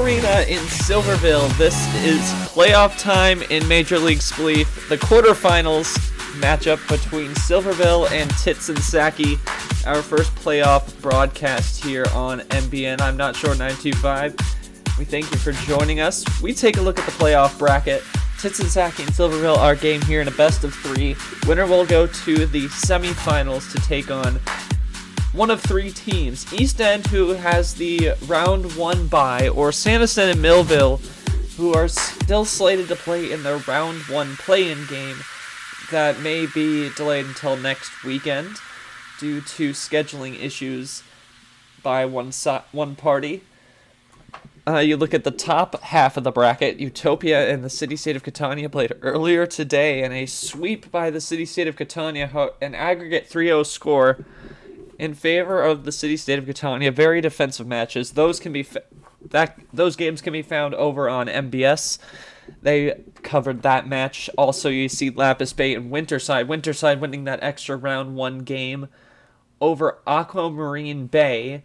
Arena in Silverville. This is playoff time in Major League Spleef. The quarterfinals matchup between Silverville and Titsensaki. Our first playoff broadcast here on MBN. I'm Not Sure 925. We thank you for joining us. We take a look at the playoff bracket. Titsensaki and Silverville are game here in a best of three. Winner will go to the semifinals to take on one of three teams. East End, who has the round one bye, or Sanderson and Millville, who are still slated to play in their round one play-in game that may be delayed until next weekend due to scheduling issues by one party. You look at the top half of the bracket. Utopia and the city-state of Catania played earlier today in a sweep by the city-state of Catania, an aggregate 3-0 score in favor of the city-state of Catania. Very defensive matches. Those games can be found over on MBS. They covered that match. Also, you see Lapis Bay and Winterside. Winterside winning that extra round one game over Aquamarine Bay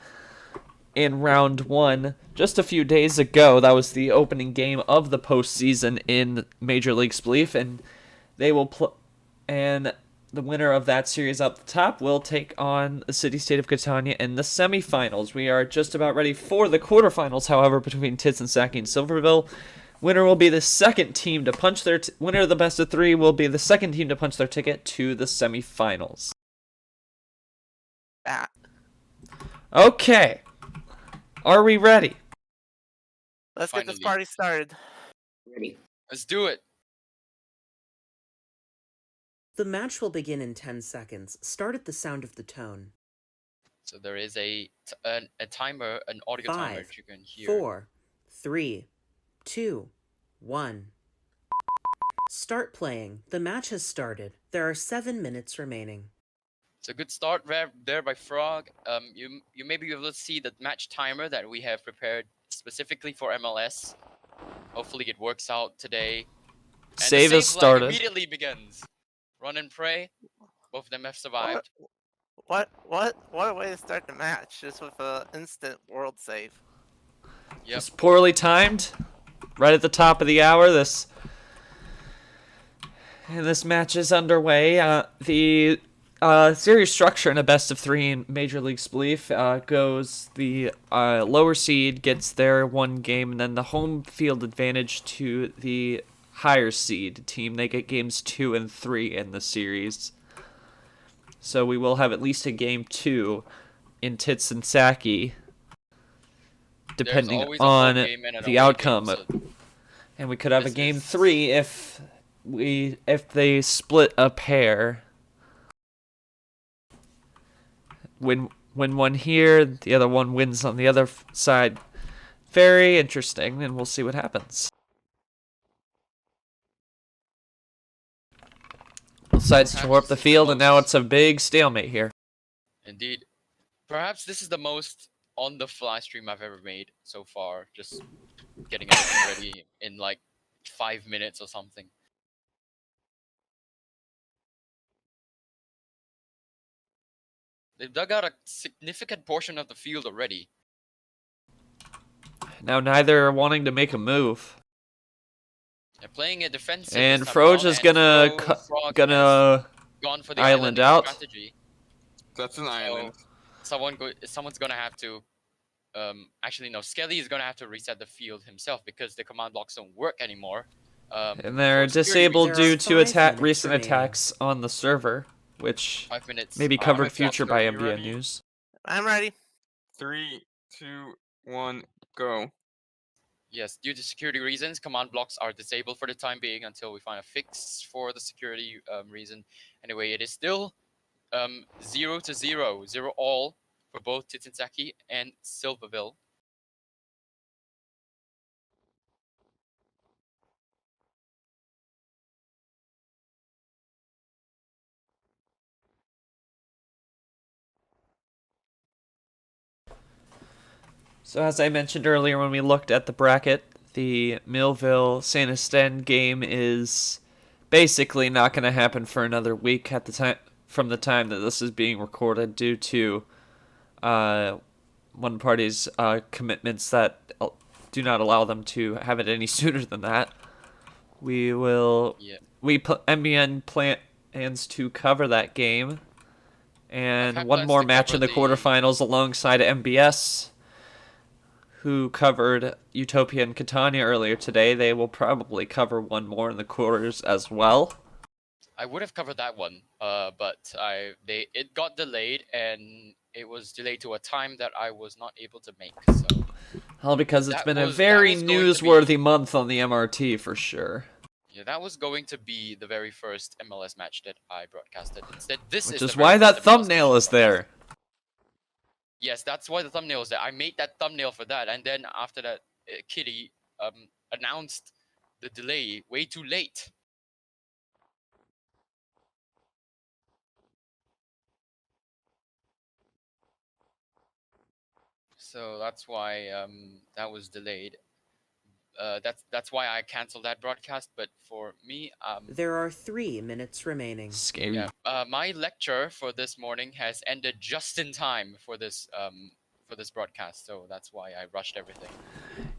in round one just a few days ago. That was the opening game of the postseason in Major League Spleef, and they will and the winner of that series up the top will take on the city-state of Catania in the semifinals. We are just about ready for the quarterfinals, however, between Titsensaki and Silverville. Winner will be the second team to punch their winner of the best of three will be the second team to punch their ticket to the semifinals. Okay. Are we ready? Let's get this party started. Ready. Let's do it. The match will begin in 10 seconds. Start at the sound of the tone. So there is a timer, an audio timer that you can hear. 4, 3, 2, 1. Start playing. The match has started. There are 7 minutes remaining. It's a good start there by Frog. You may be able to see the match timer that we have prepared specifically for MLS. Hopefully it works out today. And Save is started. Immediately begins. Run and pray. Both of them have survived. What a way to start the match, just with an instant world save. Yep. It's poorly timed. Right at the top of the hour, this match is underway. The series structure in a best of three in Major League Spleef goes the lower seed gets their one game, and then the home field advantage to the higher seed team. They get games 2 and 3 in the series. So we will have at least a game 2 in Titsensaki, depending on the outcome. And we could have a game 3 if they split a pair. Win one here, the other one wins on the other side. Very interesting, and we'll see what happens. Decides to warp the field, and now it's a big stalemate here. Indeed. Perhaps this is the most on-the-fly stream I've ever made so far. Just getting everything ready in like 5 minutes or something. They've dug out a significant portion of the field already. Now neither are wanting to make a move. They're playing a defensive. And Froge is gonna gone for the island out. Strategy. That's an island. Someone's gonna have to. Actually, no. Skelly is gonna have to reset the field himself because the command blocks don't work anymore. And they're disabled due to recent attacks on the server, which 5 minutes. may be covered future by MBN News. I'm ready. 3, 2, 1, go. Yes, due to security reasons, command blocks are disabled for the time being until we find a fix for the security reason. Anyway, it is still 0-0, 0 all for both Titsensaki and Silverville. So as I mentioned earlier when we looked at the bracket, the Millville-San Estén game is basically not going to happen for another week at the time from the time that this is being recorded due to one party's commitments that do not allow them to have it any sooner than that. We MBN plans to cover that game, and had one plans more to match in the cover the- quarterfinals alongside MBS, who covered Utopia and Catania earlier today. They will probably cover one more in the quarters as well. I would have covered that one, but it got delayed, and it was delayed to a time that I was not able to make. So Well, because it's That been a was- that very was going to newsworthy be- month on the MRT for sure. yeah, that was going to be the very first MLS match that I broadcasted. Instead, this Which is is the very why that first MLS match thumbnail I is there. broadcasted. Yes, that's why the thumbnail is there. I made that thumbnail for that, and then after that, Kitty announced the delay way too late. So that's why that was delayed. That's why I canceled that broadcast. But for me, There are 3 minutes remaining. Scary. yeah, my lecture for this morning has ended just in time for this broadcast. So that's why I rushed everything.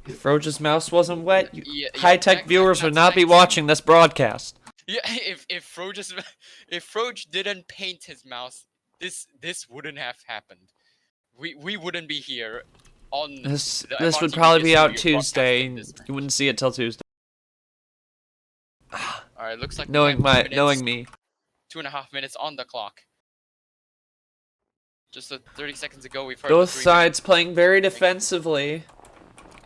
If Froge's mouse wasn't wet, Yeah, high-tech that- viewers would that's not be thanks- watching this broadcast. Yeah, if Froge didn't paint his mouse, this wouldn't have happened. We wouldn't be here on This the this would MRT probably Media be out Studio Tuesday. broadcasting this match. You wouldn't see it till Tuesday. All right, looks like we Knowing have 2 knowing minutes, me, 2.5 minutes on the clock. Just 30 seconds ago, we've heard both the 3 sides playing very defensively.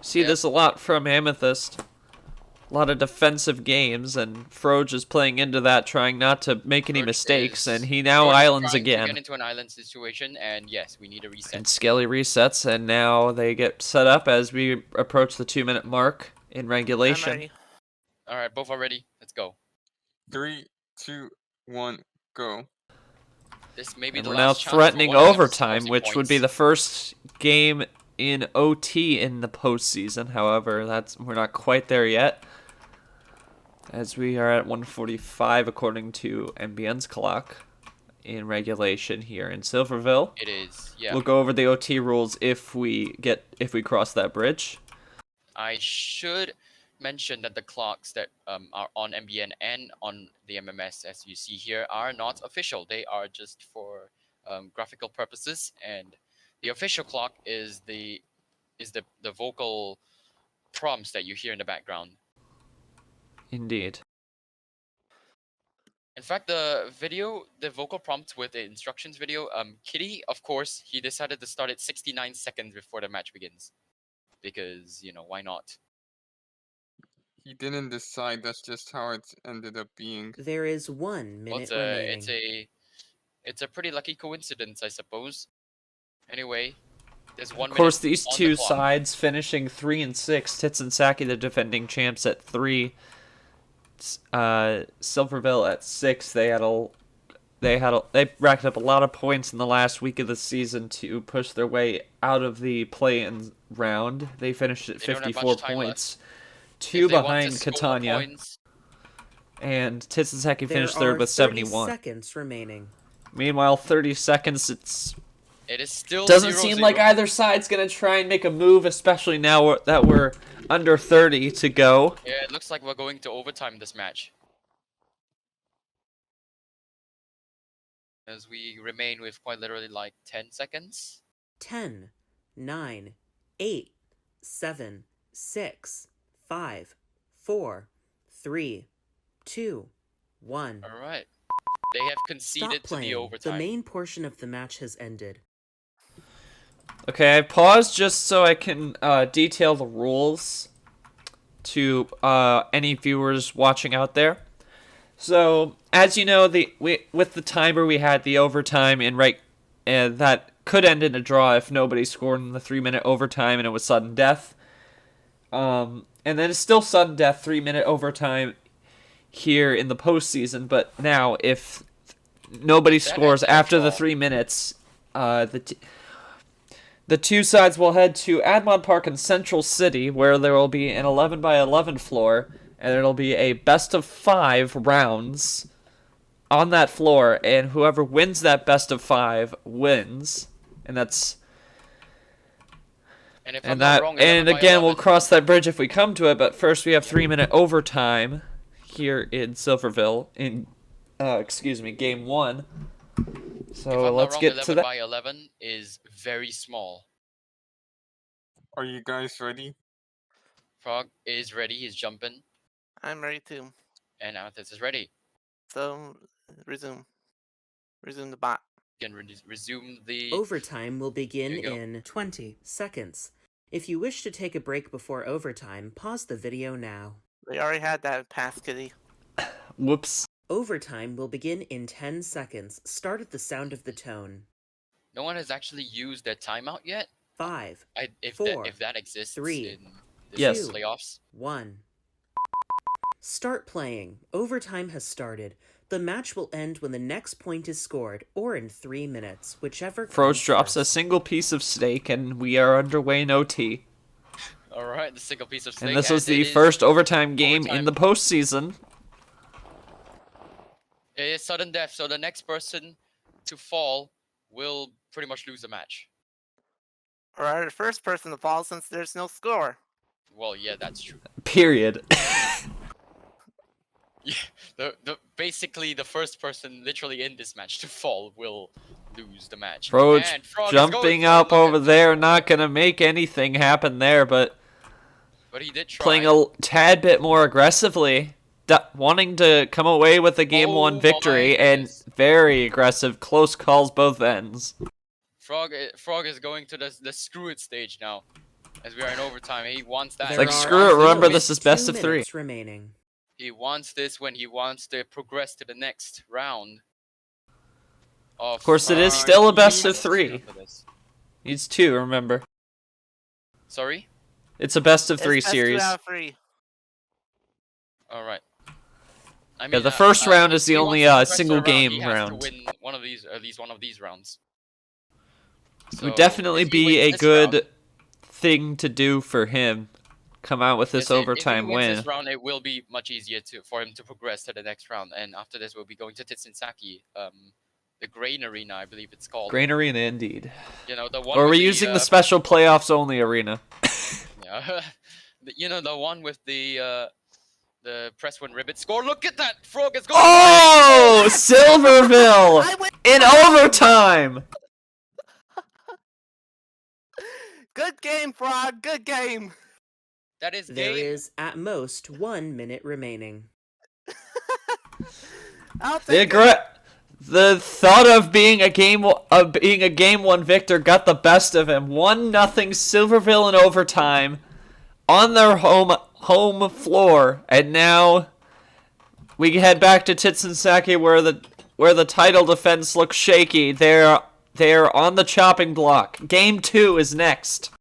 See Yep. this a lot from Amethyst. A lot of defensive games, and Froge is playing into that, trying not to make any Froge mistakes, is- and he now Froge is islands trying to again. Get into an island situation, and yes, we need a reset. And Skelly resets, and now they get set up as we approach the 2-minute mark in I'm regulation. ready. All right, both are ready. Let's go. 3, 2, 1, go. This may be And the we're now last chance for threatening one of them to overtime, score some which would be points. the first game in OT in the postseason. However, we're not quite there yet, as we are at 1:45 according to MBN's clock in regulation here in Silverville. It is. Yeah. We'll go over the OT rules if we cross that bridge. I should mention that the clocks that are on MBN and on the MMS, as you see here, are not official. They are just for graphical purposes, and the official clock is the vocal prompts that you hear in the background. Indeed. In fact, the vocal prompts with the instructions video, Kitty, of course, he decided to start at 69 seconds before the match begins, because why not? He didn't decide. That's just how it ended up being. There is 1 Well, minute remaining. it's a pretty lucky coincidence, I suppose. Anyway, there's 1 Of course, minute these on the two clock. sides finishing 3 and 6. Titsensaki, the defending champs, at 3. Silverville at 6. They racked up a lot of points in the last week of the season to push their way out of the play-in round. They finished at They don't have 54 much time points, If 2 they want to behind score Catania, points, and Titsensaki There finished are third with 30 71. seconds remaining. Meanwhile, 30 seconds. it is still Doesn't 0-0. seem like either side's gonna try and make a move, especially now that we're under 30 to go. Yeah, it looks like we're going to overtime this match. As we remain with quite literally like 10 seconds. 10, 9, 8, 7, 6, 5, 4, 3, 2, 1. Alright. They have Stop conceded to the playing. The overtime. main portion of the match has ended. Okay, I paused just so I can detail the rules to any viewers watching out there. So, as you know, with the timer we had the overtime that could end in a draw if nobody scored in the 3-minute overtime and it was sudden death. And then it's still sudden death, 3-minute overtime here in the postseason. But now, if nobody scores ends in a after the draw. 3 minutes, the two sides will head to Admont Park in Central City, where there will be an 11-by-11 floor, and it'll be a best-of-5 rounds on that floor, and whoever wins that best-of-5 wins. And that's And if I'm And not wrong, 11 by again, we'll 11. cross that bridge if we come to it. But first, we have 3-minute overtime here in Silverville in, game 1. If So I'm not let's wrong, get 11 to that. by 11 is very small. Are you guys ready? Frog is ready. He's jumping. I'm ready too. And Athens is ready. So resume. Resume the bot. You can resume the... Overtime will begin There you go. in 20 seconds. If you wish to take a break before overtime, pause the video now. We already had that pass, kitty. Whoops. Overtime will begin in 10 seconds. Start at the sound of the tone. No one has actually used their timeout yet. 5, If 4, that exists 3, in the Yes. playoffs. 1. Start playing. Overtime has started. The match will end when the next point is scored, or in 3 minutes, whichever Froge comes drops a first. single piece of steak, and we are underway in OT. All right, the single piece of steak. And this was it the is- first overtime game in overtime. the postseason. It is sudden death, so the next person to fall will pretty much lose the match. Or the first person to fall since there's no score. Well, yeah, that's true. Period. Yeah, basically the first person literally in this match to fall will lose the match. Froge And Frog is going jumping for it. up Look over at- there, not gonna make anything happen there, but But he did try. playing a tad bit more aggressively, wanting to come away with a game Oh 1 my victory, and goodness. very aggressive, close calls both ends. Frog is going to the screw it stage now, as we are in overtime. He wants that. There like, are screw it, only remember, this is 2 best of 3. minutes remaining. He wants this when he wants to progress to the next round. Of course, it is still a best of 3. Needs 2, remember. Sorry? It's a best of It's 3 best series. 2 out of 3. All right. I Yeah, mean, the first round is if the he only wants to progress single a round, game he has round. to win one of these, at least one of these rounds. Would So, definitely if he be wins a this good round- thing to do for him. Come out with this yes, overtime if he wins win. this round, it will be much easier for him to progress to the next round. And after this, we'll be going to Titsensaki, the Grain Arena, I believe it's called. Grain Arena, indeed. You know, the one. Or with we're using the uh, special playoffs only arena. Yeah. You know, the one with the press when ribbit score. Look at that! Frog is going. Oh, Silverville I win! in overtime. Good game, Frog. Good game. That is There game. is, at most, 1 minute remaining. I'll The take it. the thought of being a game 1 victor got the best of him. 1-0 Silverville in overtime on their home floor, and now we head back to Titsensaki where the title defense looks shaky. They're on the chopping block. Game 2 is next.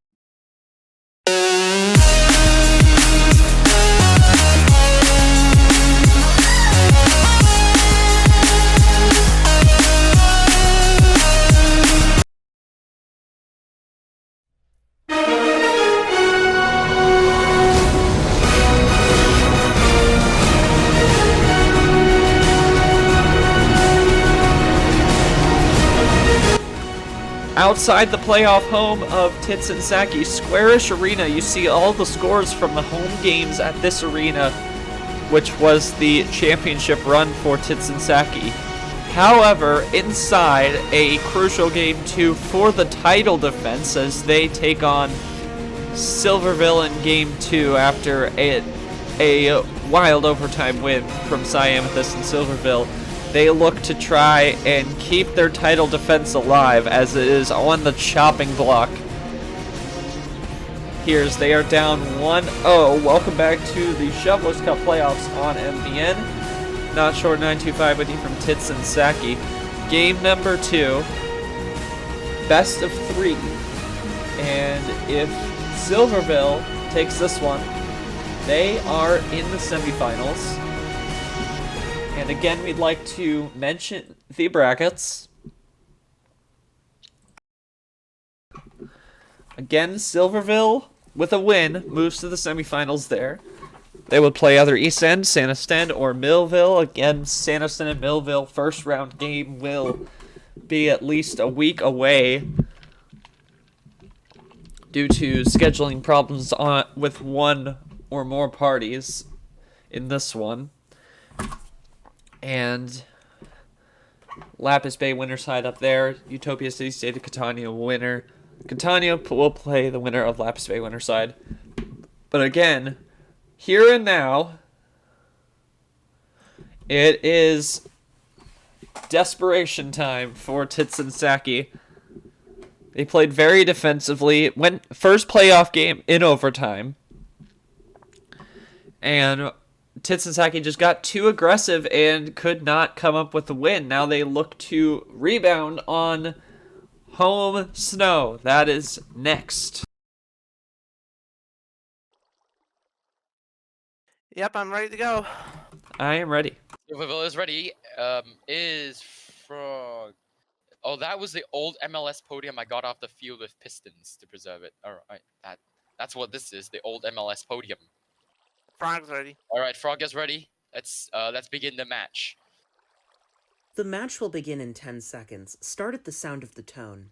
Outside the playoff home of Titsensaki, Squarish Arena, you see all the scores from the home games at this arena, which was the championship run for Titsensaki. However, inside a crucial game 2 for the title defense as they take on Silverville in game 2 after a wild overtime win from Cyamethyst and Silverville. They look to try and keep their title defense alive as it is on the chopping block. Here's they are down 1-0. Welcome back to the Shovelers Cup playoffs on MBN. Not Short 925 with you from Titsensaki. Game number 2. Best of 3. And if Silverville takes this one, they are in the semifinals. And again, we'd like to mention the brackets. Again, Silverville, with a win, moves to the semifinals there. They would play either East End, Santasten, or Millville. Again, Santasten and Millville first round game will be at least a week away due to scheduling problems with one or more parties in this one. And Lapis Bay winner side up there. Utopia City State of Catania winner. Catania will play the winner of Lapis Bay winner side. But again, here and now, it is desperation time for Titsensaki. They played very defensively. Went first playoff game in overtime. And Titsensaki just got too aggressive and could not come up with a win. Now they look to rebound on home snow. That is next. Yep, I'm ready to go. I am ready. Silverville is ready. Is Frog. Oh, that was the old MLS podium I got off the field with Pistons to preserve it. All right, that's what this is. The old MLS podium. Frog's ready. All right, Frog is ready. Let's begin the match. The match will begin in 10 seconds. Start at the sound of the tone.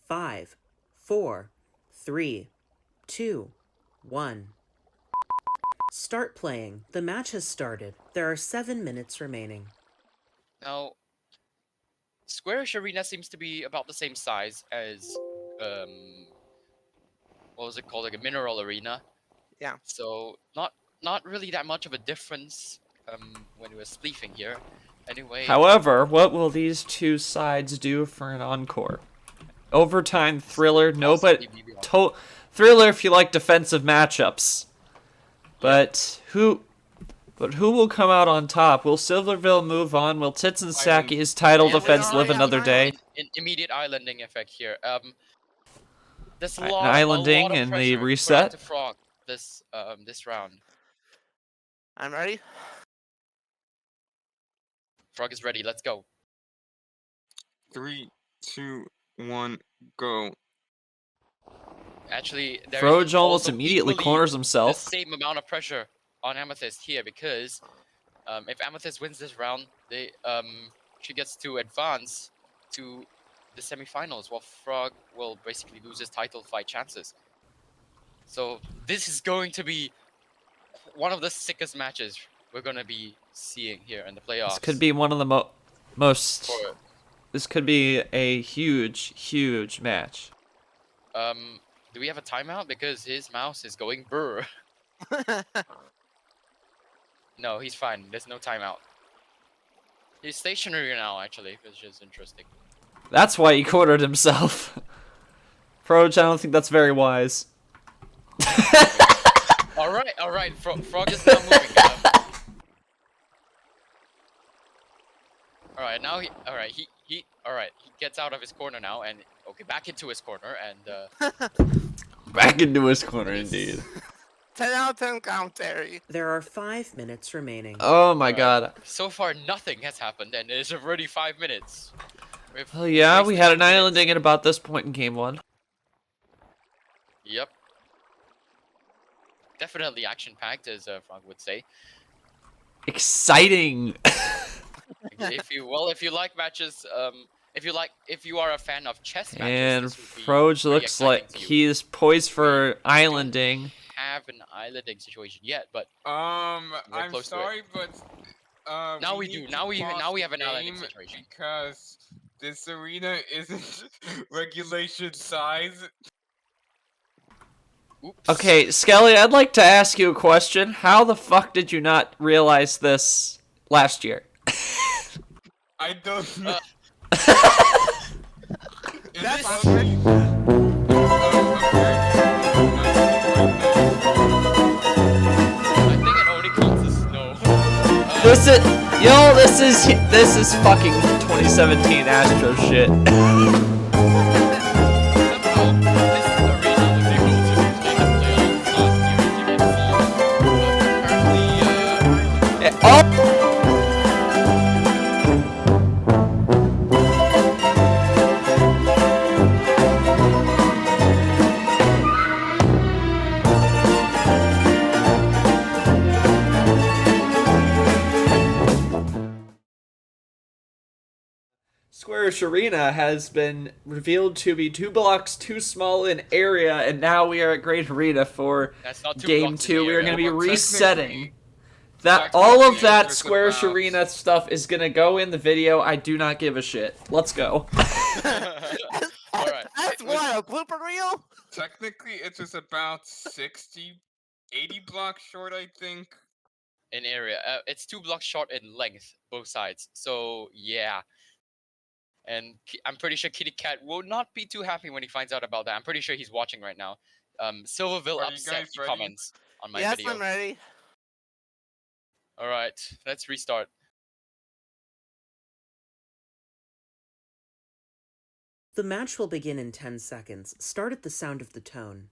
5, 4, 3, 2, 1. Start playing. The match has started. There are 7 minutes remaining. Now, Squarish Arena seems to be about the same size as what was it called? Like a mineral arena. Yeah. So not really that much of a difference when we were spleefing here. Anyway. However, what will these two sides do for an encore? Overtime thriller, no, but thriller if you like defensive matchups. But who will come out on top? Will Silverville move on? Will Titsensaki's title defense live another day? An immediate islanding effect here. There's An islanding and the reset. To Frog this round. I'm ready. Frog is ready. Let's go. 3, 2, 1, go. Actually, there Froj is almost also immediately equally corners the himself. same amount of pressure on Amethyst here because if Amethyst wins this round, she gets to advance to the semifinals, while Frog will basically lose his title fight chances. So this is going to be one of the sickest matches we're going to be seeing here in the playoffs. This could be one of the most. This could be a huge match. Do we have a timeout? Because his mouse is going brr. No, he's fine. There's no timeout. He's stationary now, actually, which is interesting. That's why he cornered himself. Froj, I don't think that's very wise. All right. Frog is now moving. All right, now he gets out of his corner now, and okay, back into his corner, and back into his corner, indeed. 10 out of 10 commentary. There are 5 minutes remaining. Oh my god. So far, nothing has happened, and it is already 5 minutes. Oh yeah, we had an wasted 2 islanding minutes. at about this point in game 1. Yep. Definitely action-packed, as Frog would say. Exciting. If you like matches, if you are a fan of chess matches, And this would be Froj very looks exciting like to you. he's poised for islanding. Have an islanding situation yet, but I'm close to it. sorry, but Now we need do. Now to we pause have an the islanding game situation. because this arena isn't regulation size. Oops. Okay, Skelly, I'd like to ask you a question. How the fuck did you not realize this last year? I don't know. That's probably, I think it only counts as snow. This is fucking 2017 Astro shit. Squarish Arena has been revealed to be 2 blocks too small in area, and now we are at Great Arena for That's not 2 Game blocks in 2. We are area. going to be Well, resetting. technically, All of it's that just Squarish about- Arena stuff is going to go in the video. I do not give a shit. Let's go. Alright. That's what, a blooper reel? Technically, it's just about 60, 80 blocks short, I think. In area. It's 2 blocks short in length, both sides. So, yeah. And I'm pretty sure Kitty Cat will not be too happy when he finds out about that. I'm pretty sure he's watching right now. Silverville Are you upset, guys he ready? comments on my Yes, video. I'm ready. Alright, let's restart. The match will begin in 10 seconds. Start at the sound of the tone.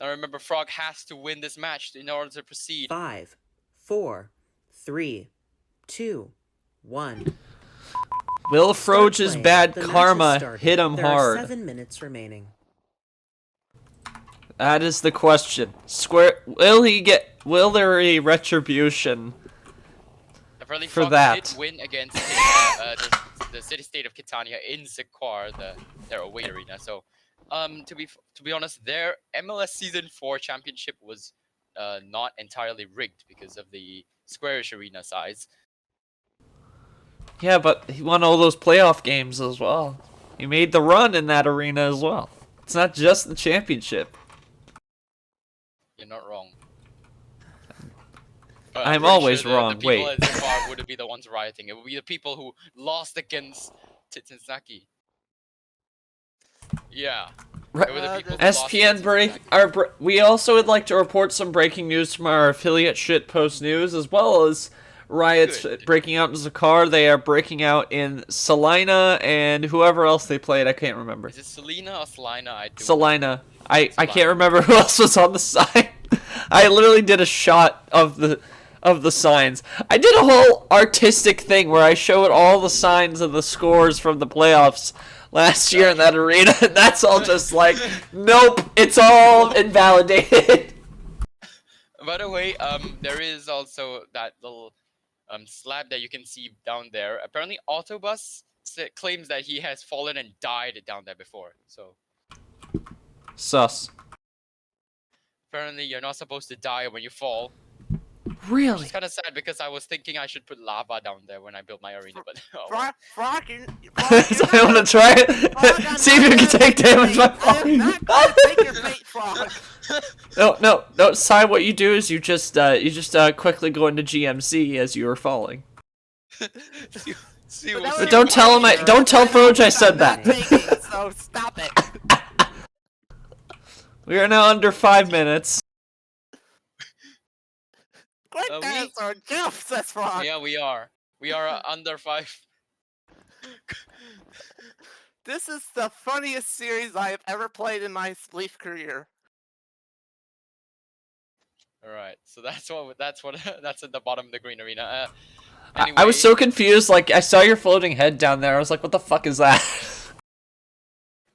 Now remember, Frog has to win this match in order to proceed. 5, 4, 3, 2, 1. Will Start Froge's playing. bad The match has karma started. hit him there hard? Are 7 minutes remaining. That is the question. Will there be retribution? Apparently, for Frog that. did win against the city-state of Kitania in Zikwar, their away arena. So, to be honest, their MLS Season 4 championship was not entirely rigged because of the squarish arena size. Yeah, but he won all those playoff games as well. He made the run in that arena as well. It's not just the championship. You're not wrong. I'm pretty always sure wrong. The people Wait. at Zikwar wouldn't be the ones rioting. It would be the people who lost against Titsensaki. Yeah. Right. It were the people who lost SPN to break. Titsensaki. We also would like to report some breaking news from our affiliate Shitpost News, as well as riots Good. breaking out in Zakar. They are breaking out in Salina and whoever else they played. I can't remember. Is it Selena or Salina? I do. Salina. I Salina. can't remember who else was on the side. I literally did a shot of the signs. I did a whole artistic thing where I showed all the signs of the scores from the playoffs last year in that arena. And that's all just like, nope, it's all invalidated. By the way, there is also that little slab that you can see down there. Apparently, Autobus claims that he has fallen and died down there before. So Sus. apparently, you're not supposed to die when you fall. Really? It's kind of sad because I was thinking I should put lava down there when I built my arena, but oh, Frog, Frog, you So I want to try it. See if you can take damage by I am not going to take your bait, Frog. No. Sai, what you do is you just quickly go into GMC as you are falling. see But we'll that see was Don't your tell him partner. don't tell Froge I said I'm not that. taking, so stop it. We are now under 5 minutes. Quick we- dinosaur, jump, says Frog. Yeah, we are. We are under 5. This is the funniest series I have ever played in my Spleef career. All right, so that's at the bottom of the green arena. I was so confused. Like I saw your floating head down there. I was like, what the fuck is that?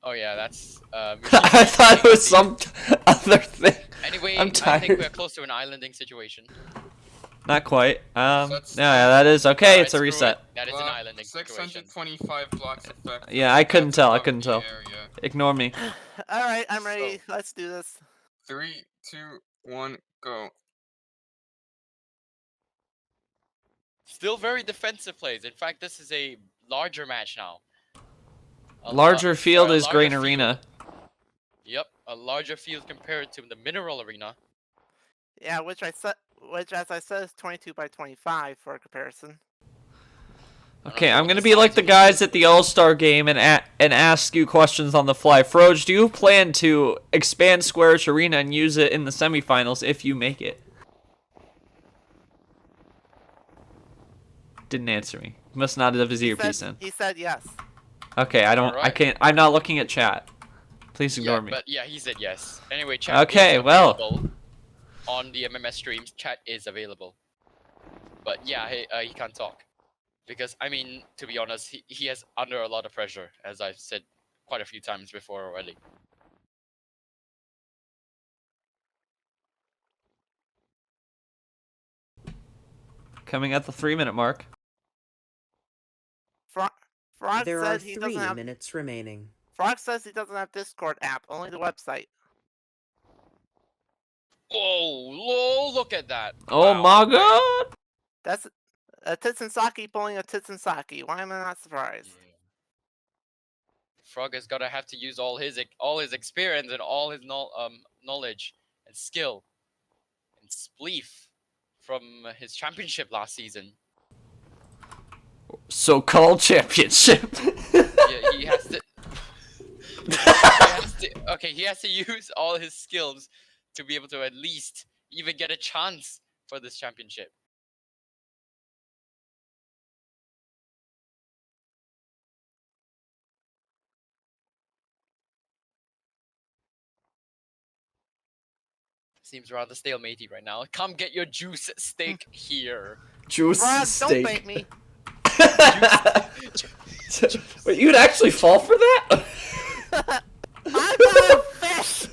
Oh yeah, that's. I thought it was some other thing. Anyway, I'm I tired. think we're close to an islanding situation. Not quite. No, That's- yeah, that is okay. Alright, It's a screw it. reset. That is an islanding situation. 625 blocks effect. Yeah, I couldn't That's tell. I above couldn't the tell. area. Ignore me. Alright, I'm ready. Let's do this. 3, 2, 1, go. Still very defensive plays. In fact, this is a larger match now. Larger field a is larger Grain field. Arena. Yep, a larger field compared to the Mineral Arena. Yeah, which as I said is 22 by 25 for comparison. Okay, know I'm what gonna the be like size the of guys at the All-Star game and ask you questions on the fly. Froge, do you plan to expand Squarish Arena and use it in the semifinals if you make it? Didn't answer me. Must not have his earpiece in. He said yes. Okay, I Alright. can't. I'm not looking at chat. Please ignore Yeah, me. but yeah, he said yes. Anyway, chat Okay, is well. available on the MMS streams. Chat is available. But yeah, he can't talk. Because, I mean, to be honest, he has under a lot of pressure, as I've said quite a few times before already. Coming at the 3-minute mark. Frog There are said he doesn't 3 have. minutes remaining. Frog says he doesn't have Discord app, only the website. Oh, look at that. Oh Wow, my okay. god! That's a Titsensaki pulling a Titsensaki. Why am I not surprised? Yeah. Frog has gotta have to use all his experience and all his knowledge and skill and spleef from his championship last season. So-called championship. Yeah, he has to. He has to use all his skills to be able to at least even get a chance for this championship. Seems rather stalematey right now. Come get your juice steak here. Juice Frog, don't steak. bait me. Wait, you'd actually fall for that? I got a fish.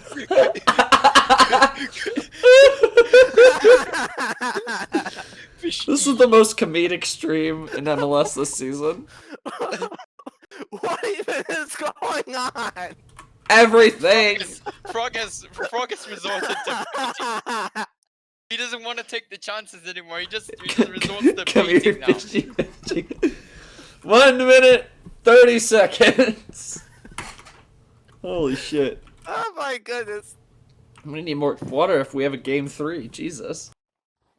This is the most comedic stream in MLS this season. What even is going on? Everything! Frog has resorted to. He doesn't want to take the chances anymore. He just resorts to Come here, baiting now. fishy, fishy. 1 minute, 30 seconds. Holy shit. Oh my goodness. I'm gonna need more water if we have a game 3. Jesus.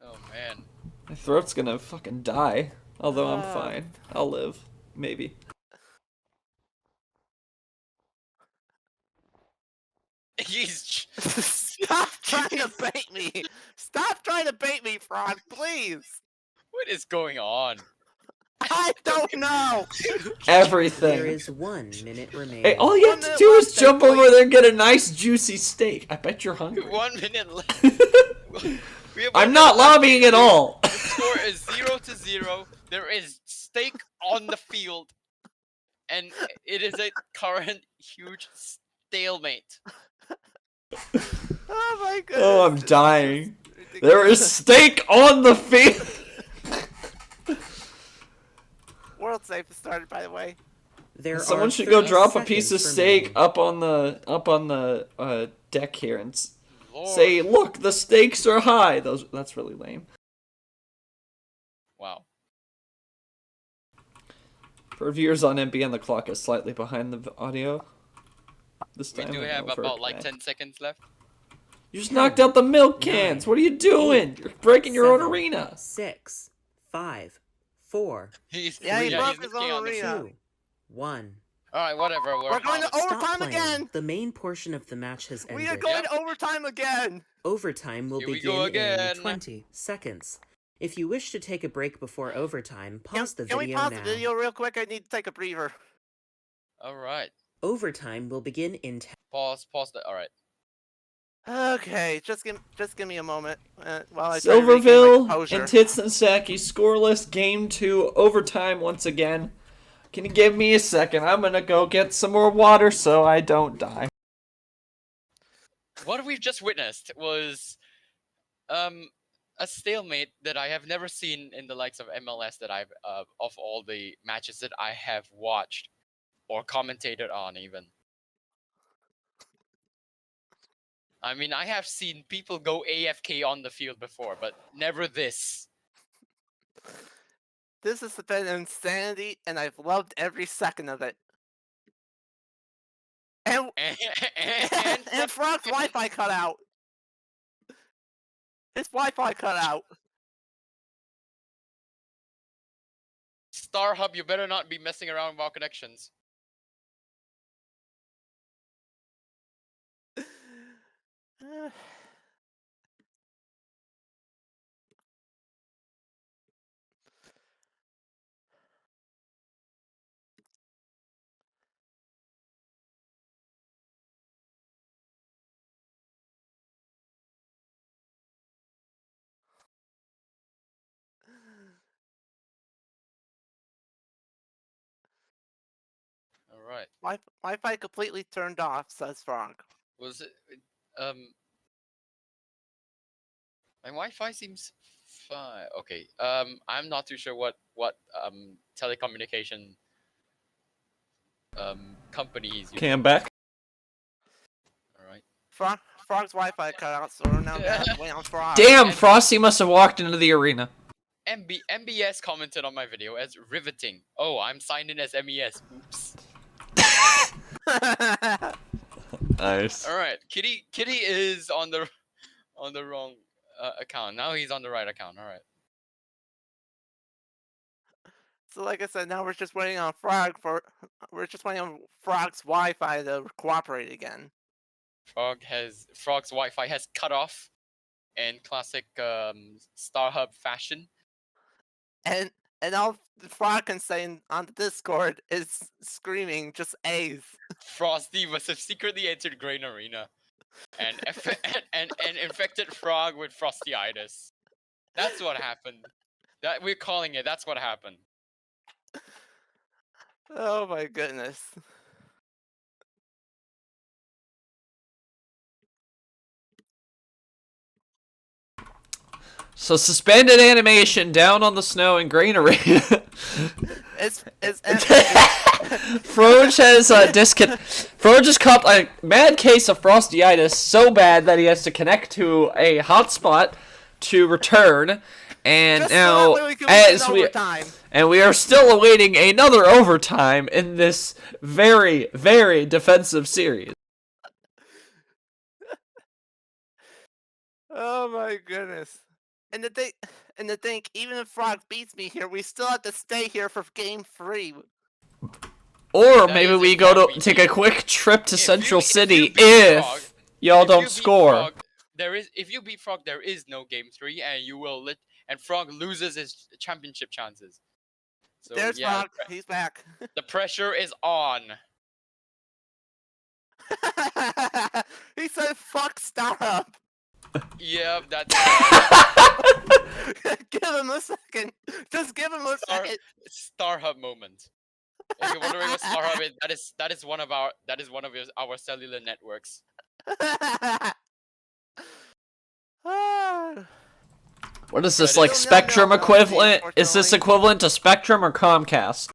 Oh man. My throat's gonna fucking die. Although I'm Ah. fine. I'll live. Maybe. He's Stop trying to bait me. Stop trying to bait me, Frog, please. what is going on? I don't know. Everything. There is 1 minute remaining. Hey, all you have 1 to minute do left, is jump thankfully. over there and get a nice juicy steak. I bet you're hungry. 1 minute left. We have I'm 1 not minute left. lobbying at all. The score is 0-0. There is steak on the field, and it is a current huge stalemate. Oh my goodness. Oh, I'm dying. Ridiculous. There is steak on the field. World Safe has started, by the way. There Someone are should go 30 drop a piece of seconds steak remaining. up on the deck here and Lord. say, "Look, the stakes are high." That's really lame. Wow. For viewers on MBN, the clock is slightly behind the audio. This We time do I'm have over. about like Okay. 10 seconds left. You just knocked out the milk cans. 9, What are you doing? 8, You're breaking your own 7, arena. 6, 5, 4, Yeah, he he's broke his looking own on the- arena. 2, 1. Alright, whatever. We're going to Stop overtime playing. again. The main portion of the match has ended. We are going Yep. to overtime again. Overtime will Here we begin go in again. 20 seconds. If you wish to take a break before overtime, pause the Can we video pause now. the video real quick? I need to take a breather. Alright. Overtime will begin in 10. Pause the. Alright. Okay, just give me a moment while I try to regain my Silverville composure. and Titsensaki scoreless. Game 2 overtime once again. Can you give me a second? I'm gonna go get some more water so I don't die. What we've just witnessed was a stalemate that I have never seen in the likes of MLS that I've of all the matches that I have watched or commentated on even. I mean, I have seen people go AFK on the field before, but never this. This has been insanity, and I've loved every second of it. And and Frog's Wi-Fi cut out. His Wi-Fi cut out. StarHub, you better not be messing around with our connections. Alright. Wi-Fi completely turned off, says Frog. Was it my Wi-Fi seems fine. Okay. I'm not too sure what telecommunication company he's using. Cam back. All right. Frog's Wi-Fi cut out, so we're now gonna have to wait on Frog. Damn, and- Frosty must have walked into the arena. MBS commented on my video as riveting. Oh, I'm signed in as MES. Oops. Nice. All right, Kitty is on the wrong account. Now he's on the right account. All right. So like I said, now we're just waiting on Frog's Wi-Fi to cooperate again. Frog's Wi-Fi has cut off in classic StarHub fashion. And all Frog can say on the Discord is screaming just A's. Frosty must have secretly entered Grain Arena and and infected Frog with Frostyitis. That's what happened. That we're calling it. That's what happened. Oh my goodness. So suspended animation down on the snow in Grain Arena. It's Froge has Froge has caught a mad case of frostyitis so bad that he has to connect to a hotspot to return. And just now, so that way we can win as overtime. we are still awaiting another overtime in this very, very defensive series. Oh my goodness. And the thing, even if Frog beats me here, we still have to stay here for game 3. Or That maybe is we if go Frog to beats take you. a quick trip to If Central you City beat if Frog- y'all if don't you beat score. Frog, if you beat Frog, there is no game 3, and you will and Frog loses his championship chances. So There's yeah, Frog. He's back. the pressure is on. He said, "Fuck StarHub." Yeah, that's Give him a second. Just give him a second. StarHub moment. If you're wondering what StarHub is, that is one of our our cellular networks. Ah. What is this, That like is- Spectrum No, equivalent? Is this unfortunately. equivalent to Spectrum or Comcast?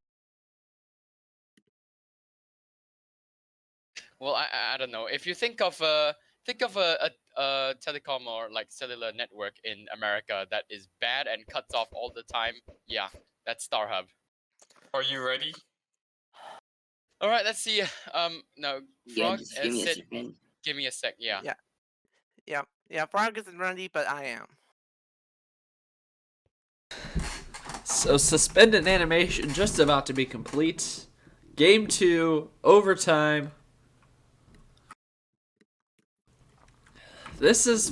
Well, I don't know. If you think of a telecom or like cellular network in America that is bad and cuts off all the time, yeah, that's StarHub. Are you ready? All right, let's see. No, Yeah, Frog just give me a said, second. give me a sec. Yeah. Yeah, Frog isn't ready, but I am. So suspended animation just about to be complete. Game 2, overtime. This has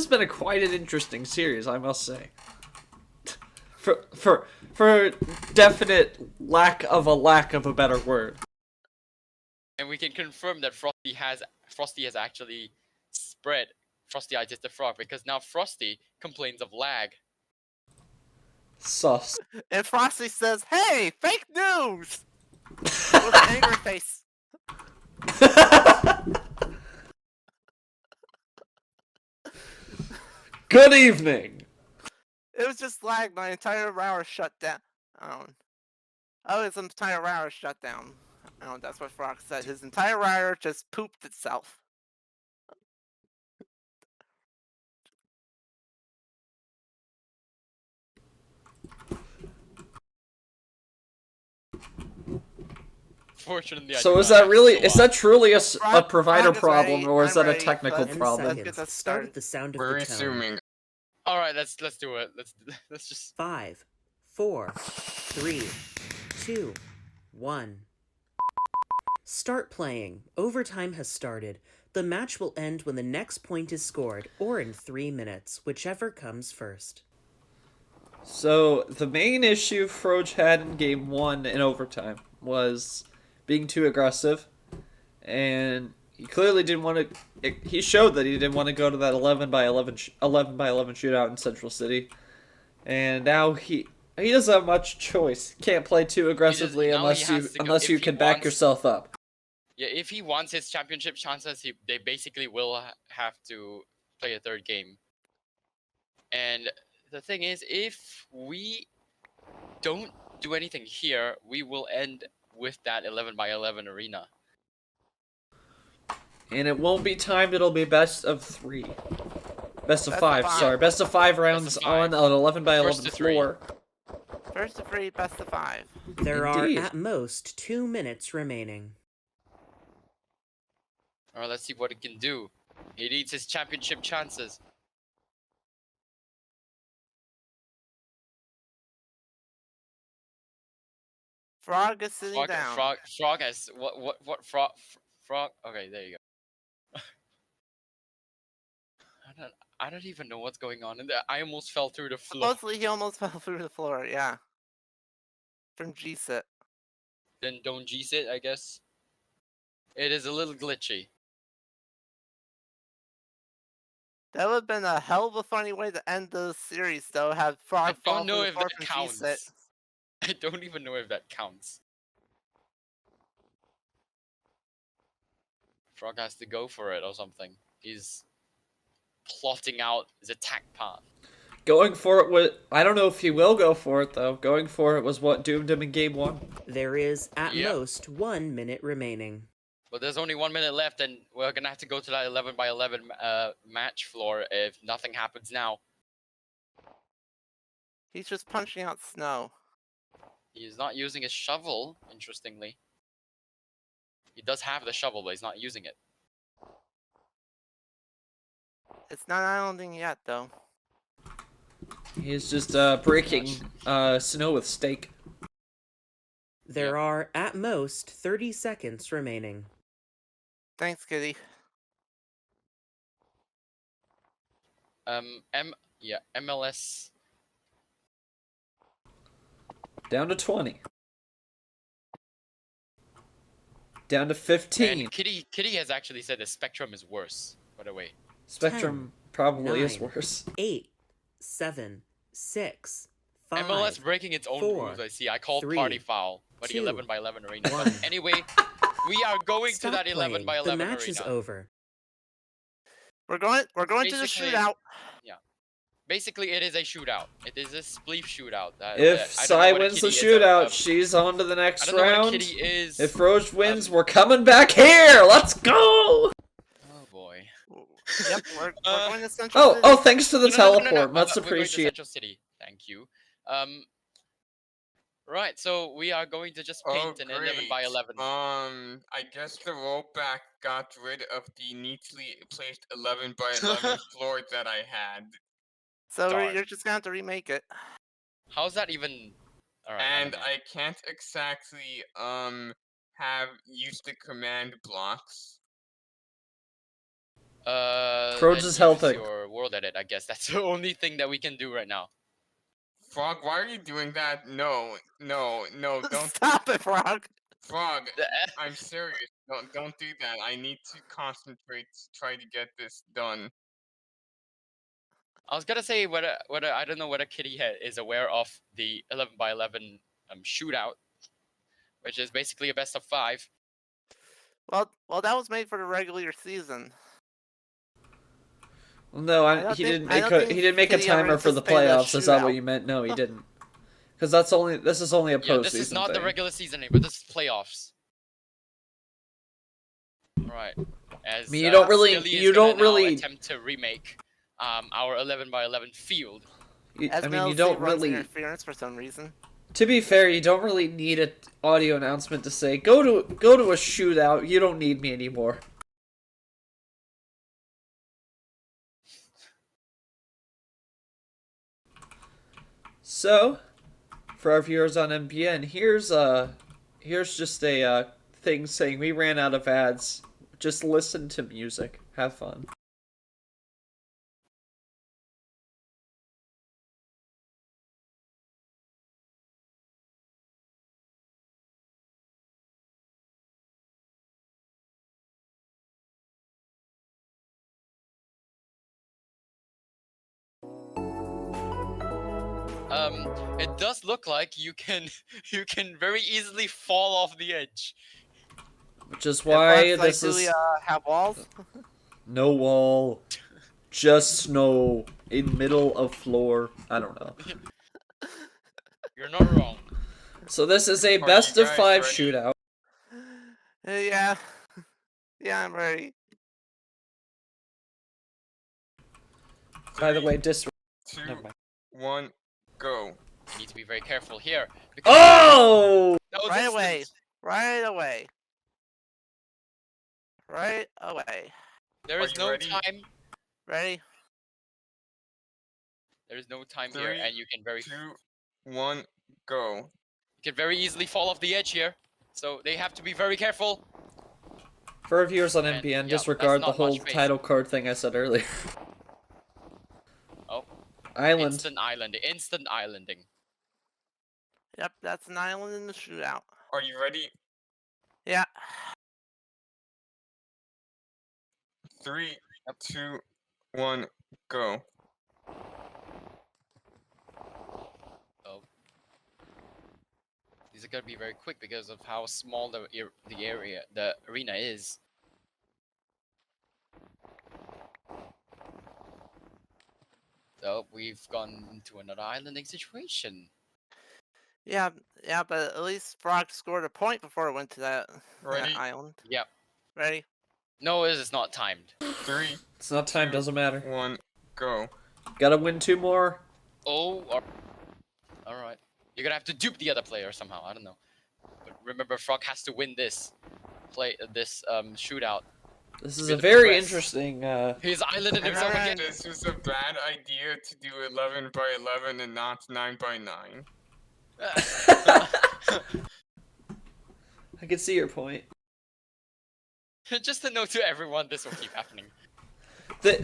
been quite an interesting series, I must say. For definite lack of a better word. And we can confirm that Frosty has actually spread Frostyitis to Frog because now Frosty complains of lag. Sus. And Frosty says, "Hey, fake news!" With an angry face. Good evening. It was just lag. My entire router shut down. Oh, his entire router shut down. Oh, that's what Frog said. His entire router just pooped itself. Fortunately, I So do is not that have really? so Is that truly a Frog- provider Frog is problem, ready, or is I'm that a ready, technical let's- 10 problem? Let's get seconds. that Start started. at the sound of We're the tone. assuming. All right, let's do it. Let's just 5, 4, 3, 2, 1. Start playing. Overtime has started. The match will end when the next point is scored, or in 3 minutes, whichever comes first. So the main issue Froge had in game 1 in overtime was being too aggressive, and he clearly didn't want to. He showed that he didn't want to go to that 11 by 11 shootout in Central City, and now he doesn't have much choice. Can't play too aggressively now he unless has to go- unless if you he can back wants- yourself up. yeah. If he wants his championship chances, they basically will have to play a third game. And the thing is, if we don't do anything here, we will end with that 11 by 11 arena. And it won't be timed, it'll be best of 3. Best of Best of 5, five. sorry. Best of 5 rounds of five. on an 11 by First 11 to three. floor. First to 3, best of 5. There Indeed. are at most 2 minutes remaining. Alright, let's see what it can do. He needs his championship chances. Frog is sitting down. Frog has what frog? Okay, there you go. I don't even know what's going on in there. I almost fell through the floor. Supposedly he almost fell through the floor, yeah. From G-sit. Then don't G-sit, I guess. It is a little glitchy. That would have been a hell of a funny way to end the series, though. Have Frog I fall don't know through the if floor that from G-sit. counts. I don't even know if that counts. Frog has to go for it or something. He's plotting out his attack path. Going for it was... I don't know if he will go for it, though. Going for it was what doomed him in Game 1. There is at Yep. most 1 minute remaining. But there's only 1 minute left, and we're gonna have to go to that 11 by 11 match floor if nothing happens now. He's just punching out snow. He's not using his shovel, interestingly. He does have the shovel, but he's not using it. It's not islanding yet, though. He's just breaking snow with steak. There are at most 30 seconds remaining. Thanks, Kitty. MLS. Down to 20. Down to 15. And Kitty has actually said the Spectrum is worse. By the way. Spectrum probably is 9, worse. 8, 7, 6, 5. MLS breaking its own 4, rules. I see. I called 3, party foul for the 2, 11 by 11 arena. 1. But anyway, we are going Stop to that 11 playing. by 11 The match arena. is over. We're going to the Basically- shootout. Basically, it is a shootout. It is a spleef shootout. If I don't know Sai what a wins the Kitty is, shootout, she's on to the I next don't know what a round. Kitty is. If Roche wins, we're coming back here! Let's go! Oh boy. Yep, we're going to Central City. Oh, thanks to the No, teleport. Much We're going to appreciated. Central City. Thank you. Right, so we are going to just paint an 11 by 11. I guess the rollback got rid of the neatly placed 11 by 11 floor that I had. So Darn. you're just going to have to remake it. How's that even? All right. And I can't exactly have used the command blocks. Crows then is healthy. use your world edit, I guess. That's the only thing that we can do right now. Frog, why are you doing that? No, don't Stop it, Frog. Frog. I'm serious. Don't do that. I need to concentrate to try to get this done. I was gonna say whether I don't know whether Kitty is aware of the 11 by 11 shootout, which is basically a best of 5. Well, that was made for the regular season. Well, no, I don't he think- didn't I make don't a think he didn't make a Kitty ever timer for the anticipated a playoffs. Is that what shootout. you meant? No, he didn't. Because this is only a postseason Yeah, this is not thing. the regular season anymore. This is playoffs. Right. As I mean, you don't Philly is gonna now attempt to remake our 11 by 11 field. As I mean, you MLC don't runs really. interference for some reason. To be fair, you don't really need an audio announcement to say go to a shootout. You don't need me anymore. So, for our viewers on MPN, here's just a thing saying we ran out of ads. Just listen to music. Have fun. It does look like you can very easily fall off the edge. Which is why It looks this like, do we is have walls? no wall, just snow in middle of floor. I don't know. You're not wrong. So this is a you best of guys 5 ready? shootout. Yeah. Yeah, I'm ready. By the 3, way, 2, never mind. 1, go. We need to be very careful here. Because Oh! that was Right instant. away. Right away. Right away. There Are is you no ready? time. Ready? There is no time here, 3, and you 2, 1, go. can very easily fall off the edge here. So they have to be very careful. For our viewers on And, MPN, yeah, disregard that's the not whole much space. title card thing I said earlier. Oh, Island. instant islanding. Yep, that's an island in the shootout. Are you ready? Yeah. 3, 2, 1, go. Oh, these are gonna be very quick because of how small the arena is. So we've gone into another islanding situation. Yeah, yeah, but at least Frog scored a point before it went to that Ready? island. Yep. Ready? No, it is not timed. 3, It's not time, 2, doesn't matter. 1, go. Gotta win 2 more. Oh, all right. You're gonna have to dupe the other player somehow. I don't know. But remember, Frog has to win this shootout. This is We're a the very progress. interesting, He's islanded himself Alright. again. This was a bad idea to do 11 by 11 and not 9 by 9. I can see your point. Just a note to everyone, this will keep happening.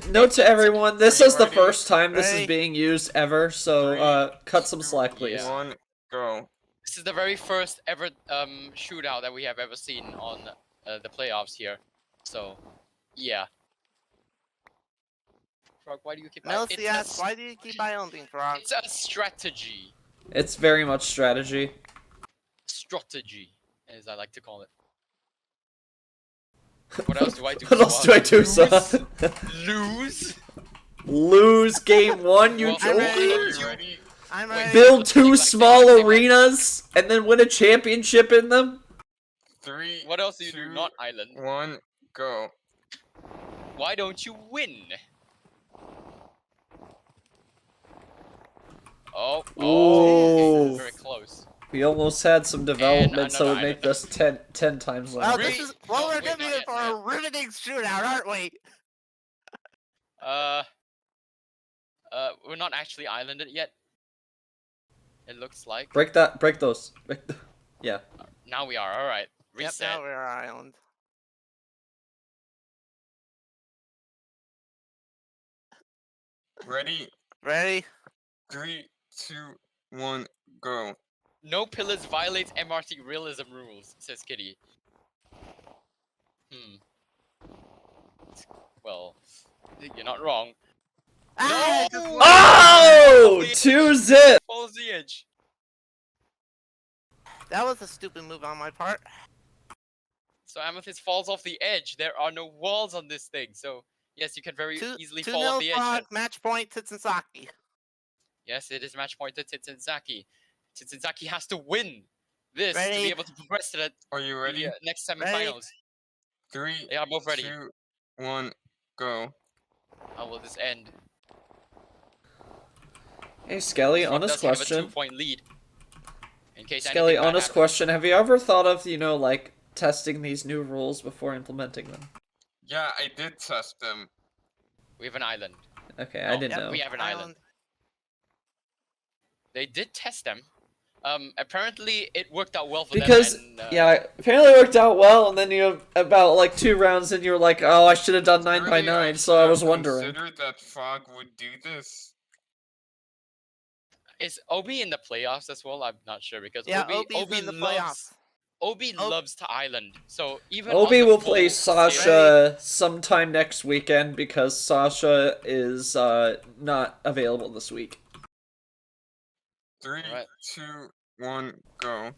Note to everyone, this is the Ready? first time this is Ready? being used ever, so, 3, cut some 2, slack, please. Yeah. 1, go. This is the very first ever shootout that we have ever seen on the playoffs here. So, yeah. Frog, why do you keep? Melcy asks, why do you keep islanding, Frog? It's a strategy. It's very much strategy. Strategy, as I like to call it. What else do I do? What else do I do, Lose? son? Lose? Lose game 1, you Well, I'm joking? ready. Are you ready? I'm Wait, ready. Build 2 Like small the- arenas, and then win a championship in them? 3, What else do you do? 2, Not island. 1, go. Why don't you win? Oh, Ooh. very close. We almost had some development, so it another would make island. this 10 times Well, longer. this is what No, we're wait, gonna be not in yet, for not a riveting shootout, aren't we? We're not actually islanded yet. It looks like. Break those. Yeah. Now we are. All right. Yep, Reset. now we're island. Ready? Ready? 3, 2, 1, go. No pillars violates MRT realism rules, says Kitty. Well, you're not wrong. Ah, No! just- Oh! 2-zip! Follows the edge. That was a stupid move on my part. So Amethyst falls off the edge. There are no walls on this thing. So, yes, you can very easily fall off 2-0 the edge. Frog, then. match point, Titsensaki. Yes, it is match point to Titsensaki. Titsensaki has to win this to Ready? be able to progress to Are you the ready? next Ready? semifinals. 3, They are both ready. 2, 1, go. How will this end? Hey, Skelly, Frog honest does have a question. 2-point lead. In case Skelly, anything bad honest happens. question. Have you ever thought of, like, testing these new rules before implementing them? Yeah, I did test them. We have an island. Okay, No, I didn't Yep, know. We have an island. They did test them. Apparently it worked out well for Because, them. And, yeah, apparently it worked out well, and then about, like, 2 rounds in, you're like, oh, I should have done 9 by Surely 9, should so I have was wondering. considered that Frog would do this. Is Obi in the playoffs as well? I'm not sure because Yeah, Obi Obi's in the loves playoffs. Obi Ob- loves to island. So even Obi on the will play full Sasha sometime next weekend because Sasha is not available this week. 3, Right. 2, 1, go.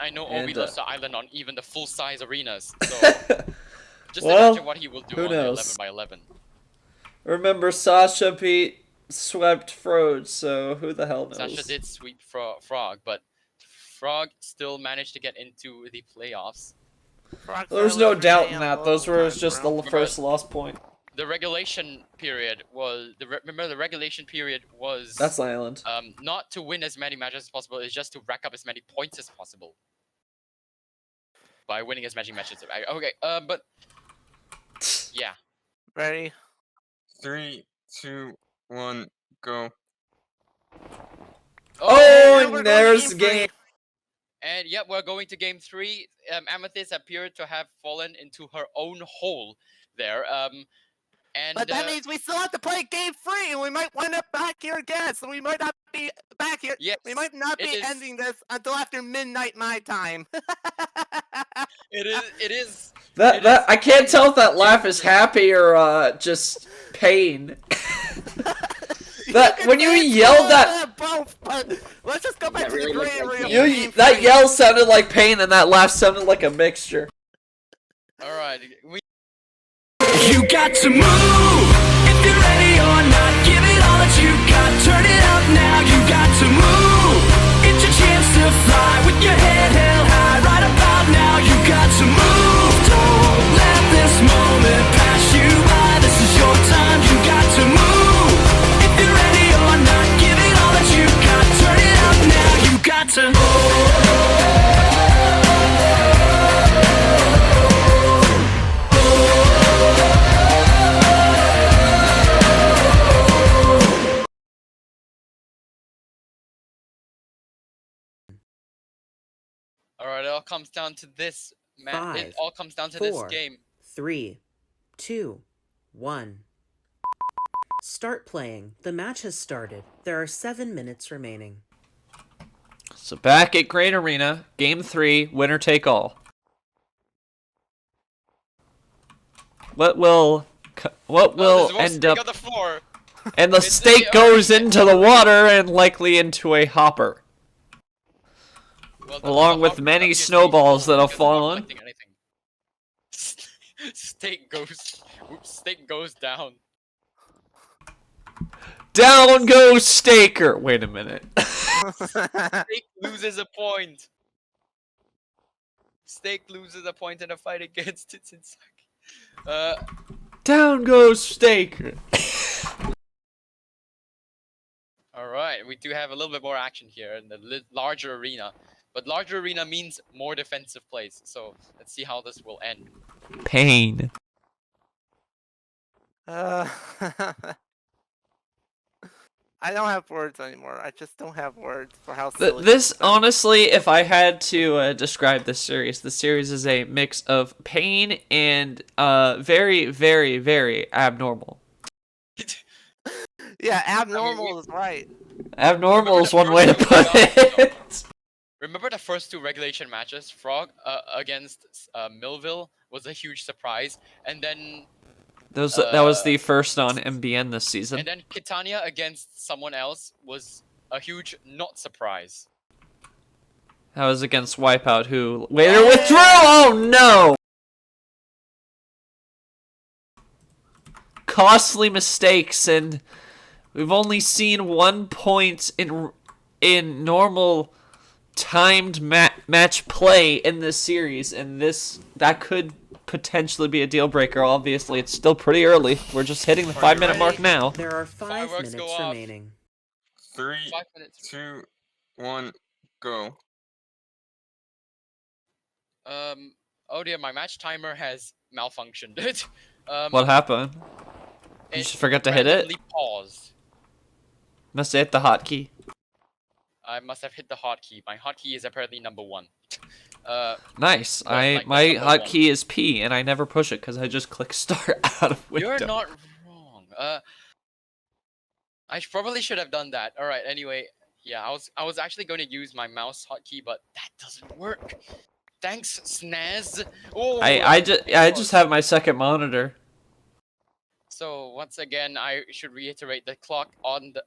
I know And, Obi loves to island on even the full size arenas. So just Well, imagine what he will do who on the knows? 11 by 11. Remember, Sasha swept Frode, so who the hell knows? Sasha did sweep Frog, but Frog still managed to get into the playoffs. Frog's There's always no doubt staying in on that. Those were overtime, just bro. the first lost point. The regulation period was remember the regulation period was That's the island. not to win as many matches as possible. It's just to rack up as many points as possible by winning as many matches. Okay, but yeah. Ready? 3, 2, 1, go. Oh, now and we're going to there's game game. 3. And yeah, we're going to game 3. Amethyst appeared to have fallen into her own hole there. And But that means we still have to play game 3, and we might wind up back here again. So we might not be back here. yes, We might not it be is- ending this until after midnight my time. it is. That I can't tell if that laugh is happy or just pain. That when you yelled that, both, but let's just go back to really the looked green like area. pain. that yell sounded like pain, and that laugh sounded like a mixture. All right, You got to move if you're ready or not. Give it all that you got. Turn it up now. You got to move. It's your chance to fly with your head held high. Right about now, you got to move. Don't let this moment pass you by. This is your time. You got to move if you're ready or not. Give it all that you got. Turn it up now. You got to. all right. It all comes down to this, man. It 5, all comes down to 4, this game. 3, 2, 1. Start playing. The match has started. There are 7 minutes remaining. So back at Great Arena, Game 3, winner take all. What will end up? On the floor. And the It's steak the- goes into the water and likely into a hopper, Well, along with hopper many obviously snowballs falls that'll because fall it's not on. collecting anything. Steak goes down. Down goes Staker. Wait a minute. Steak loses a point. Steak loses a point in a fight against Titsensaki. Down goes Staker. All right, we do have a little bit more action here in the larger arena, but larger arena means more defensive plays. So let's see how this will end. Pain. I don't have words anymore. I just don't have words for how silly This, has been. honestly, if I had to describe this series, the series is a mix of pain and very, very, very abnormal. Yeah, abnormal is right. Abnormal Remember is the one way to first put two it. Remember the first 2 regulation matches? Frog against Millville was a huge surprise, and then That was the first on MBN this season. and then Kitania against someone else was a huge not surprise. That was against Wipeout, who later withdrew. Oh no! Costly mistakes, and we've only seen 1 point in normal timed match play in this series, and that could potentially be a deal breaker. Obviously, it's still pretty early. We're just hitting the 5-minute mark now. There are 5 Fireworks go minutes off. remaining. 3, 5 minutes. 2, 1, go. Oh dear, my match timer has malfunctioned. What happened? You It just forgot to hit it? randomly paused. Must have hit the hotkey. I must have hit the hotkey. My hotkey is apparently number 1. Nice. like My the number one. hotkey is P, and I never push it because I just click start out of window. You're not wrong. I probably should have done that. All right. Anyway, yeah, I was actually going to use my mouse hotkey, but that doesn't work. Thanks, Snaz. Oh, I just have my second monitor. So once again, I should reiterate the clock on the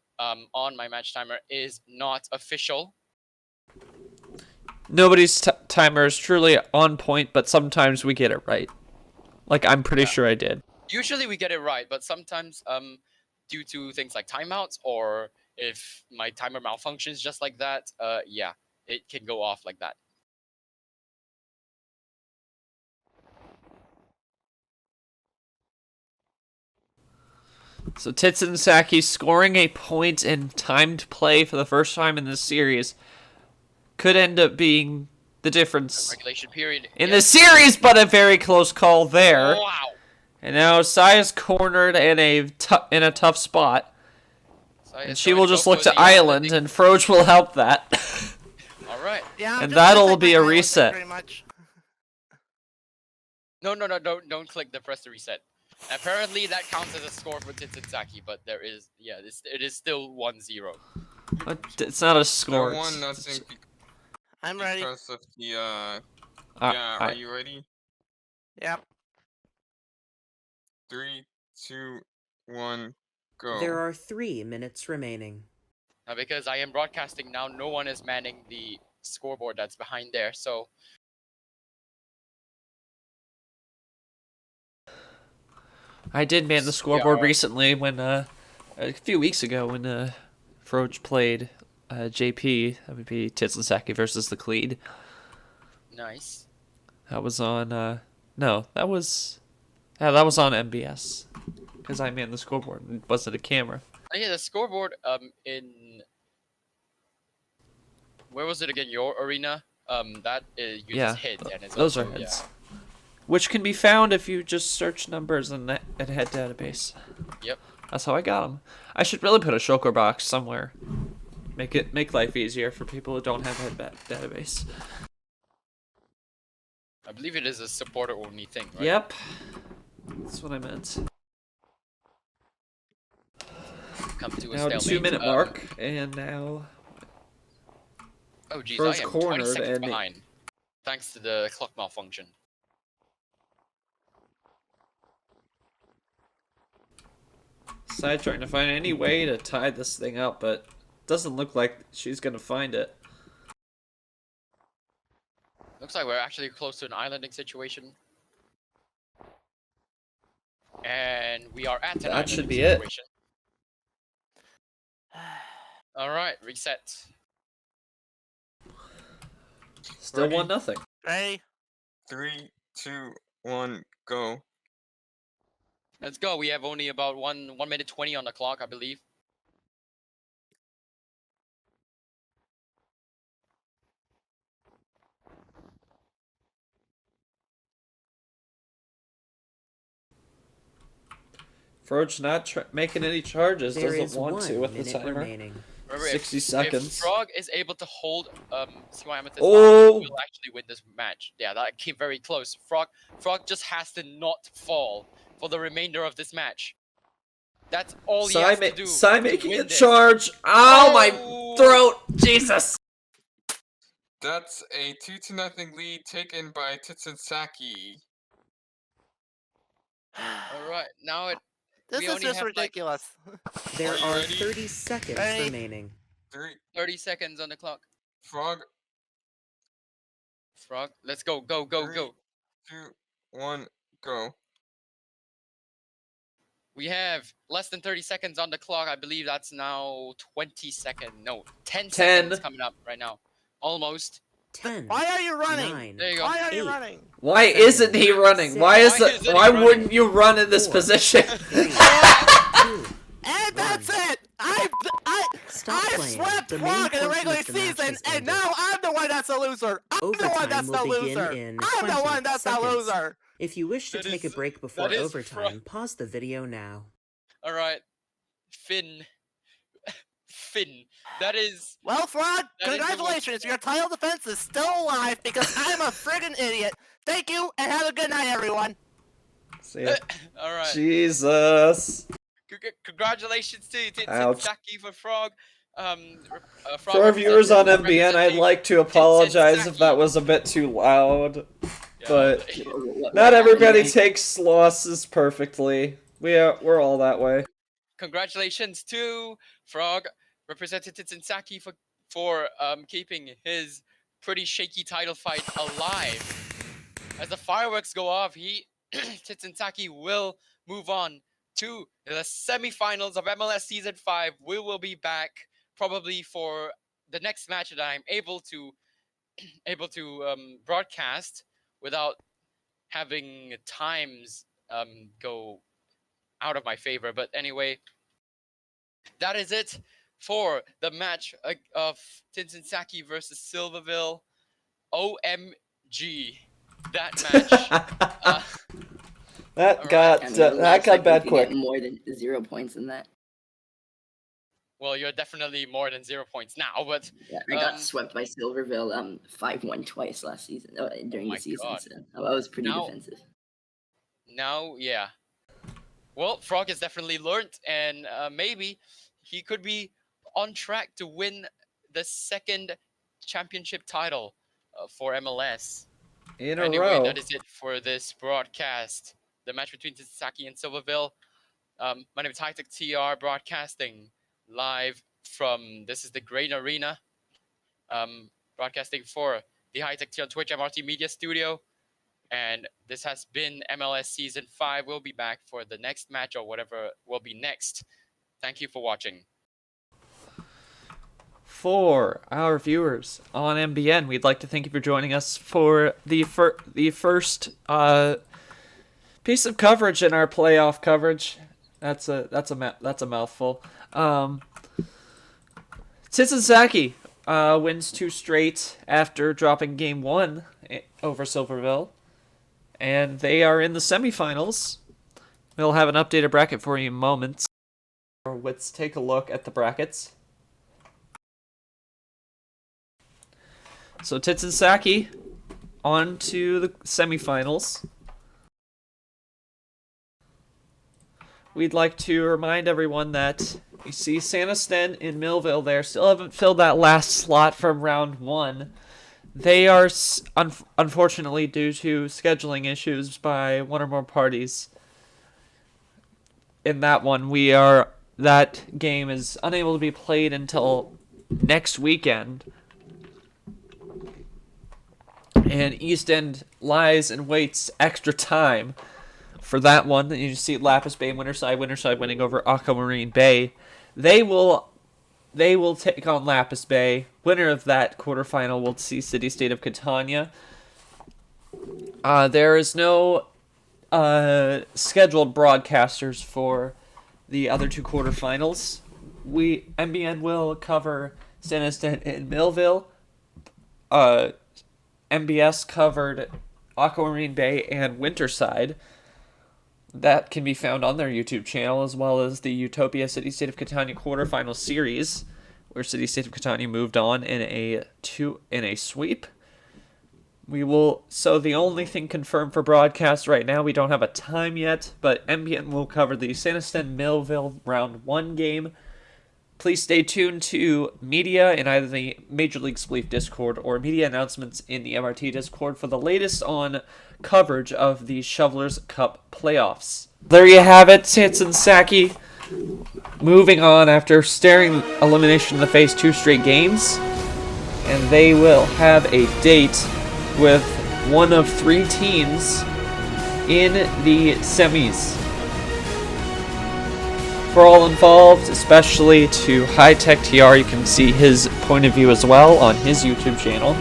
on my match timer is not official. Nobody's timer is truly on point, but sometimes we get it right. Like, I'm pretty sure I did. Usually we get it right, but sometimes due to things like timeouts or if my timer malfunctions just like that, yeah, it can go off like that. So Titsensaki scoring a point in timed play for the first time in this series could end up being the difference Regulation period. in the series, but a very close call there. Wow. And now Saya's cornered in a tough spot. And she will just look to Island, and Froge will help that. All right. Yeah, And just that'll like be my a island, reset. Pretty much. No, don't click the press to reset. Apparently that counts as a score for Titsensaki, but there is, yeah, it is still 1-0. But it's not a score. They're it's- 1-0 I'm ready. because of the yeah. I- Are you ready? Yep. 3, 2, 1, go. There are 3 minutes remaining. Now, because I am broadcasting now, no one is manning the scoreboard that's behind there, so I did man the scoreboard recently when a few weeks ago when Froge played JP. That would be Titsensaki versus the Cleed. nice. That was on that was on MBS because I manned the scoreboard. It wasn't a camera. Oh, yeah, the scoreboard in where was it again? Your arena. That is you Yeah, just hit and it's those are also- heads, which can be found if you just search numbers in the head database. Yep. That's how I got them. I should really put a shulker box somewhere. Make life easier for people who don't have a head database. I believe it is a supporter only thing, right? Yep. That's what I meant. Come to a Now stalemate. 2-minute mark, and now Oh geez, First I am cornered 20 seconds and- behind. Thanks to the clock malfunction. Side trying to find any way to tie this thing up, but doesn't look like she's gonna find it. Looks like we're actually close to an islanding situation. And we are at an That should islanding be it. situation. Alright, reset. Still Ready? 1-0. Ready? 3, 2, 1, go. Let's go. We have only about 1 minute 20 on the clock, I believe. Froge not making any charges. There Doesn't is want 1 to with the minute timer. remaining. Remember, 60 if seconds. Frog is able to hold CY Amethyst, Oh! we'll actually win this match. Yeah, that came very close. Frog just has to not fall for the remainder of this match. That's all he has to do. Sai to making win a this. charge. Ow, my Oh! throat! Jesus! That's a 2-0 lead taken by Titsensaki. All right, now it. This We is only just have, like, ridiculous. There Are you are ready? 30 seconds Ready? remaining. 3, 30 seconds on the clock. Frog, Frog, let's go, go, go, Three. go. 2, 1, go. We have less than 30 seconds on the clock. I believe that's now 20 seconds. No, 10 seconds coming up right now. Almost. 10. Why are you running? 9. There you go. Why are you 8. running? Why isn't he running? Why is Why it? isn't he Why running? wouldn't you run in this 4, position? 3, 2. And that's it! I Stop playing. swept The main Frog in the portion regular of the match season, has and ended. now I'm the one that's a loser! I'm the one Overtime that's the will begin loser! in I'm the 20 one that's the seconds. loser! If you wish to That take a is- break before that is overtime, pause the video now. All right. Finn. Finn. That is. Well, Frog, That is the most- congratulations! Your title defense is still alive because I'm a friggin' idiot! Thank you, and have a good night, everyone! See ya. All right. Jesus. Congratulations to Ouch. Titsensaki for Frog. Frog For our viewers on MBN, I'd like to apologize if Titsensaki. that was a bit too loud. Yeah. But not everybody takes losses perfectly. We're all that way. Congratulations to Frog, represented Titsensaki for keeping his pretty shaky title fight alive. As the fireworks go off, Titsensaki will move on to the semifinals of MLS Season 5. We will be back probably for the next match that I'm able to broadcast without having times go out of my favor. But anyway, that is it for the match of Titsensaki versus Silverville. OMG, that match. That Alright. got I mean, that got bad we quick. get more than 0 points in that. Well, you're definitely more than 0 points now, but Yeah, I got swept by Silverville 5-1 twice last season during my the season. God. So I was pretty Now- defensive. now, yeah. Well, Frog has definitely learned, and maybe he could be on track to win the second championship title for MLS. In a Anyway, row. that is it for this broadcast. The match between Titsensaki and Silverville. My name is Hightech TR, broadcasting live from, this is the Grain Arena. Broadcasting for the Hightech TR Twitch MRT Media Studio. And this has been MLS Season 5. We'll be back for the next match or whatever will be next. Thank you for watching. For our viewers on MBN, we'd like to thank you for joining us for the first piece of coverage in our playoff coverage. That's a mouthful. Titsensaki wins 2 straight after dropping Game 1 over Silverville, and they are in the semifinals. We'll have an updated bracket for you in moments. Let's take a look at the brackets. So Titsensaki on to the semifinals. We'd like to remind everyone that you see Saniston and Millville there still haven't filled that last slot from round 1. They are, unfortunately, due to scheduling issues by one or more parties. In that one, that game is unable to be played until next weekend. And East End lies and waits extra time for that one. And you see Lapis Bay and Winterside winning over Aquamarine Bay. They will take on Lapis Bay. Winner of that quarterfinal will see City State of Catania. There is no scheduled broadcasters for the other 2 quarterfinals. MBN will cover Saniston and Millville. MBS covered Aquamarine Bay and Winterside. That can be found on their YouTube channel, as well as the Utopia City State of Catania quarterfinal series, where City State of Catania moved on in a sweep. So the only thing confirmed for broadcast right now, we don't have a time yet, but MBN will cover the Saniston Millville round 1 game. Please stay tuned to media in either the Major League Spleef Discord or media announcements in the MRT Discord for the latest on coverage of the Shovelers Cup playoffs. There you have it, Titsensaki moving on after staring elimination in the face 2 straight games. And they will have a date with one of 3 teams in the semis. For all involved, especially to Hightech TR, you can see his point of view as well on his YouTube channel.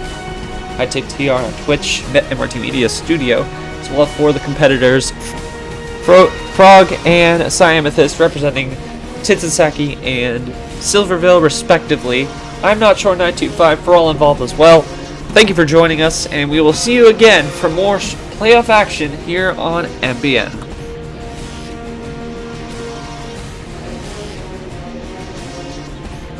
Hightech TR on Twitch, MRT Media Studio, as well as for the competitors, Frog and Cyamethyst representing Titsensaki and Silverville respectively. I'm Not Sure 925 for all involved as well. Thank you for joining us, and we will see you again for more playoff action here on MBN.